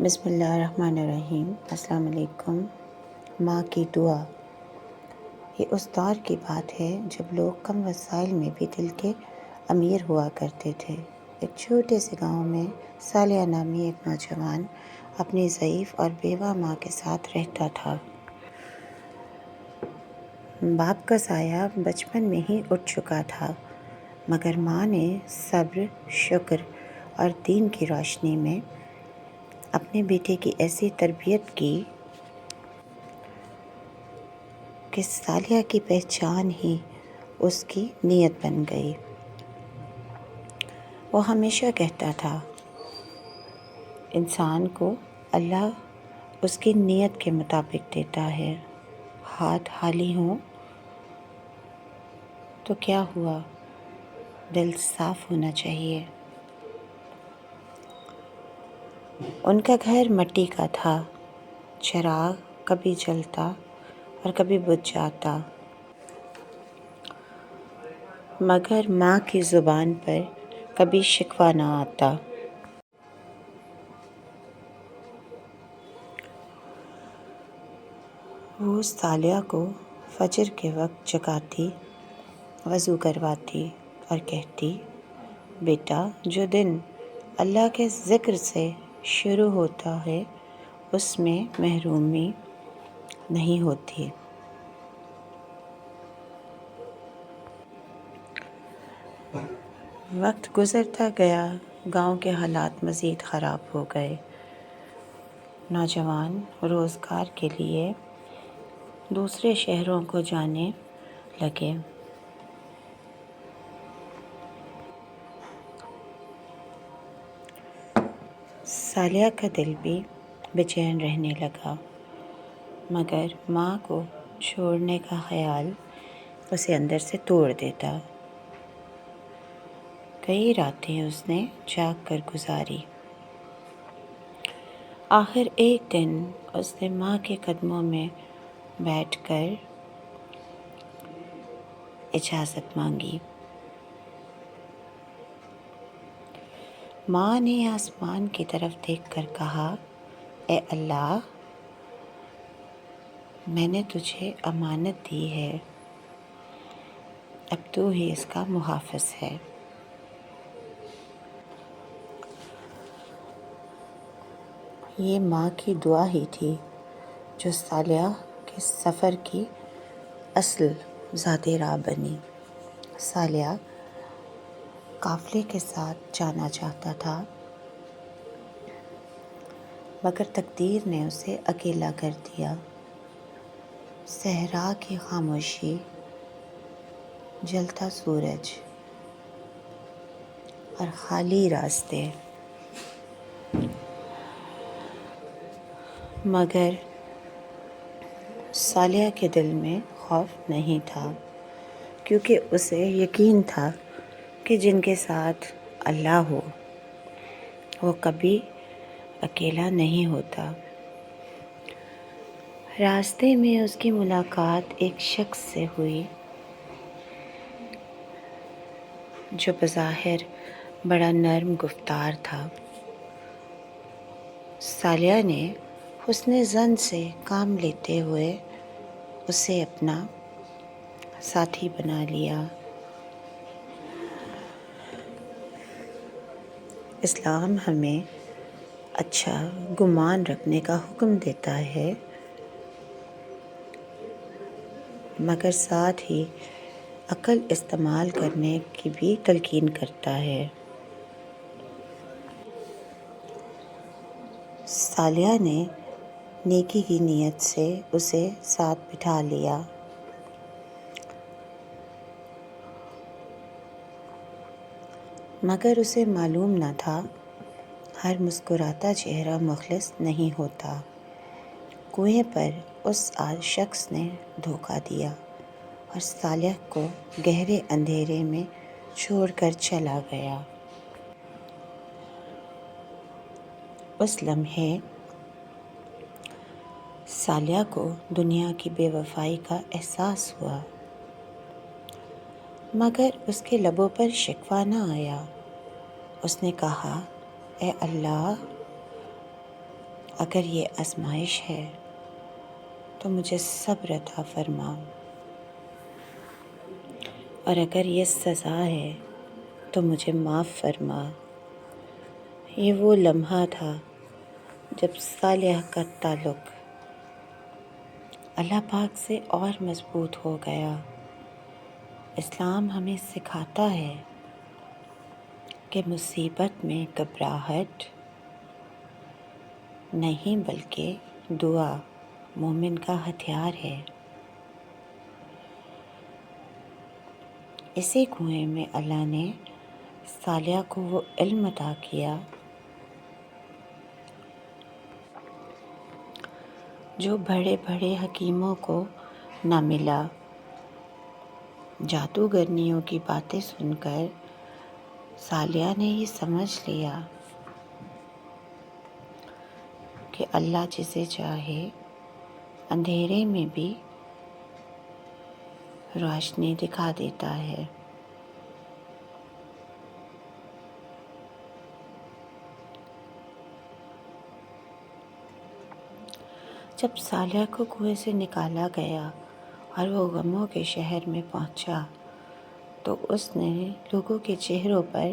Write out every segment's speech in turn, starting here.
بسم اللہ الرحمن الرحیم۔ السلام علیکم۔ ماں کی دعا۔ یہ اس دور کی بات ہے جب لوگ کم وسائل میں بھی دل کے امیر ہوا کرتے تھے۔ ایک چھوٹے سے گاؤں میں صالحہ نامی ایک نوجوان اپنی ضعیف اور بیوہ ماں کے ساتھ رہتا تھا۔ باپ کا سایہ بچپن میں ہی اٹھ چکا تھا، مگر ماں نے صبر، شکر اور دین کی روشنی میں اپنے بیٹے کی ایسی تربیت کی کہ صالحہ کی پہچان ہی اس کی نیت بن گئی۔ وہ ہمیشہ کہتا تھا، انسان کو اللہ اس کی نیت کے مطابق دیتا ہے۔ ہاتھ خالی ہوں تو کیا ہوا، دل صاف ہونا چاہیے۔ ان کا گھر مٹی کا تھا، چراغ کبھی جلتا اور کبھی بجھ جاتا، مگر ماں کی زبان پر کبھی شکوہ نہ آتا۔ وہ صالحہ کو فجر کے وقت جگاتی، وضو کرواتی اور کہتی، بیٹا، جو دن اللہ کے ذکر سے شروع ہوتا ہے اس میں محرومی نہیں ہوتی۔ وقت گزرتا گیا، گاؤں کے حالات مزید خراب ہو گئے۔ نوجوان روزگار کے لیے دوسرے شہروں کو جانے لگے۔ صالحہ کا دل بھی بے چین رہنے لگا، مگر ماں کو چھوڑنے کا خیال اسے اندر سے توڑ دیتا۔ کئی راتیں اس نے جاگ کر گزاری۔ آخر ایک دن اس نے ماں کے قدموں میں بیٹھ کر اجازت مانگی۔ ماں نے آسمان کی طرف دیکھ کر کہا، اے اللہ، میں نے تجھے امانت دی ہے، اب تو ہی اس کا محافظ ہے۔ یہ ماں کی دعا ہی تھی جو صالحہ کے سفر کی اصل ذات راہ بنی۔ صالحہ قافلے کے ساتھ جانا چاہتا تھا، مگر تقدیر نے اسے اکیلا کر دیا۔ صحرا کی خاموشی، جلتا سورج اور خالی راستے، مگر صالحہ کے دل میں خوف نہیں تھا، کیونکہ اسے یقین تھا کہ جن کے ساتھ اللہ ہو وہ کبھی اکیلا نہیں ہوتا۔ راستے میں اس کی ملاقات ایک شخص سے ہوئی جو بظاہر بڑا نرم گفتار تھا۔ صالحہ نے حسن ظن سے کام لیتے ہوئے اسے اپنا ساتھی بنا لیا۔ اسلام ہمیں اچھا گمان رکھنے کا حکم دیتا ہے، مگر ساتھ ہی عقل استعمال کرنے کی بھی تلقین کرتا ہے۔ صالحہ نے نیکی کی نیت سے اسے ساتھ بٹھا لیا، مگر اسے معلوم نہ تھا ہر مسکراتا چہرہ مخلص نہیں ہوتا۔ کنویں پر اس شخص نے دھوکہ دیا اور صالحہ کو گہرے اندھیرے میں چھوڑ کر چلا گیا۔ اس لمحے صالحہ کو دنیا کی بے وفائی کا احساس ہوا، مگر اس کے لبوں پر شکوہ نہ آیا۔ اس نے کہا، اے اللہ، اگر یہ آزمائش ہے تو مجھے صبر عطا فرما، اور اگر یہ سزا ہے تو مجھے معاف فرما۔ یہ وہ لمحہ تھا جب صالحہ کا تعلق اللہ پاک سے اور مضبوط ہو گیا۔ اسلام ہمیں سکھاتا ہے کہ مصیبت میں گھبراہٹ نہیں بلکہ دعا مومن کا ہتھیار ہے۔ اسی کنویں میں اللہ نے صالحہ کو وہ علم عطا کیا جو بڑے بڑے حکیموں کو نہ ملا۔ جادوگرنیوں کی باتیں سن کر صالحہ نے یہ سمجھ لیا کہ اللہ جسے چاہے اندھیرے میں بھی روشنی دکھا دیتا ہے۔ جب صالحہ کو کنویں سے نکالا گیا اور وہ غموں کے شہر میں پہنچا تو اس نے لوگوں کے چہروں پر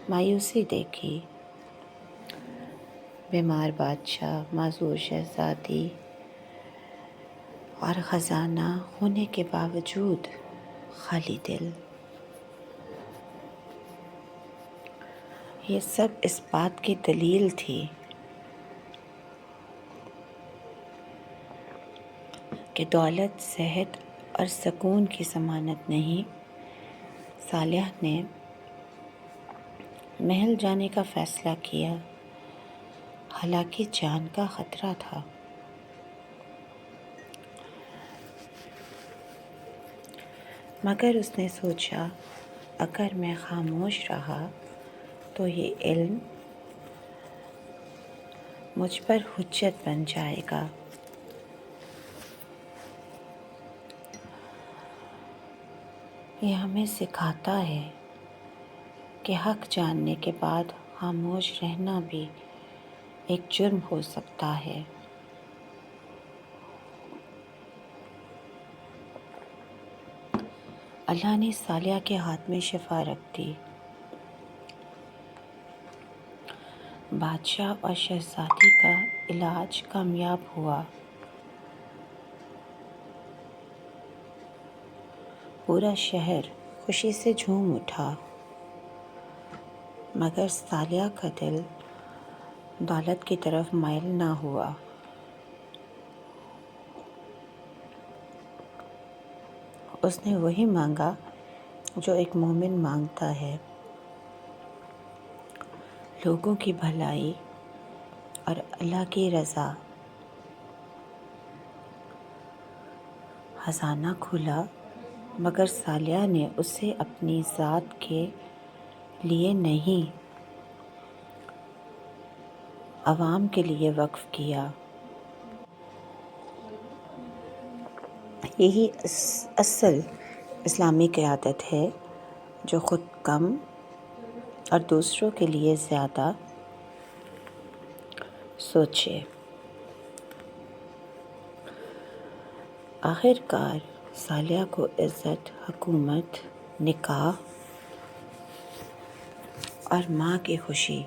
مایوسی دیکھی۔ بیمار بادشاہ، معذور شہزادی اور خزانہ ہونے کے باوجود خالی دل۔ یہ سب اس بات کی دلیل تھی کہ دولت، صحت اور سکون کی ضمانت نہیں۔ صالحہ نے محل جانے کا فیصلہ کیا، حالانکہ جان کا خطرہ تھا۔ مگر اس نے سوچا اگر میں خاموش رہا تو یہ علم مجھ پر حجت بن جائے گا۔ یہ ہمیں سکھاتا ہے کہ حق جاننے کے بعد خاموش رہنا بھی ایک جرم ہو سکتا ہے۔ اللہ نے صالحہ کے ہاتھ میں شفا رکھ دی۔ بادشاہ اور شہزادی کا علاج کامیاب ہوا۔ پورا شہر خوشی سے جھوم اٹھا، مگر صالحہ کا دل دولت کی طرف مائل نہ ہوا۔ اس نے وہی مانگا جو ایک مومن مانگتا ہے، لوگوں کی بھلائی اور اللہ کی رضا۔ خزانہ کھلا، مگر صالحہ نے اسے اپنی ذات کے لیے نہیں، عوام کے لیے وقف کیا۔ یہی اصل اسلامی قیادت ہے، جو خود کم اور دوسروں کے لیے زیادہ سوچے۔ آخر کار صالحہ کو عزت، حکومت، نکاح اور ماں کی خوشی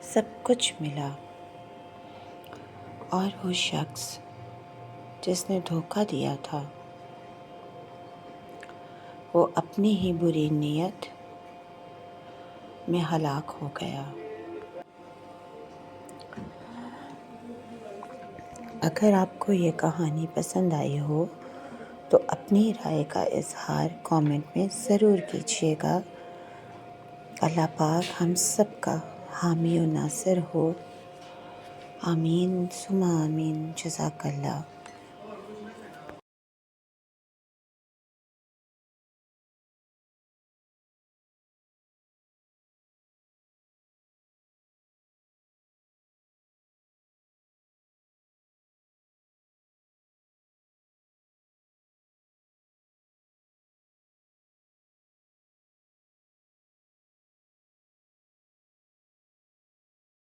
سب کچھ ملا، اور وہ شخص جس نے دھوکہ دیا تھا وہ اپنی ہی بری نیت میں ہلاک ہو گیا۔ اگر آپ کو یہ کہانی پسند آئی ہو تو اپنی رائے کا اظہار کامنٹ میں ضرور کیجیے گا۔ اللہ پاک ہم سب کا حامی و ناصر ہو۔ آمین ثم آمین۔ جزاک اللہ۔